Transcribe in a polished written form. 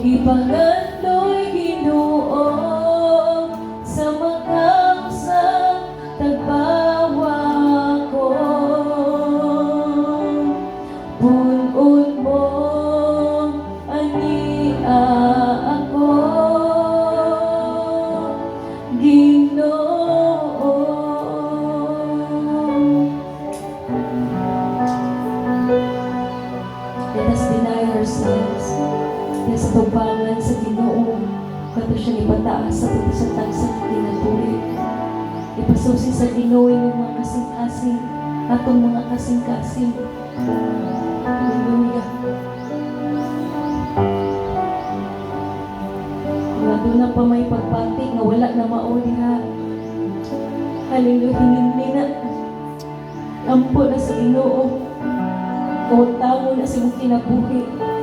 Ipangandoy Ginoo sa mga usang tagbawa ko. Punon mo ania ako, Ginoo. Let us deny ourselves. Sa tubangan sa Ginoo, kato siya ipataas sa pagkasatag sa kinabuhi. Ipasusi sa Ginoo yung mga kasing-kasing, atong mga kasing-kasing. Hallelujah. Nga doon na pa may pagpati nga wala na mauli ha. Hallelujah. Hinindi na. Ampo na sa Ginoo. Kautamo na sa mong kinabuhi.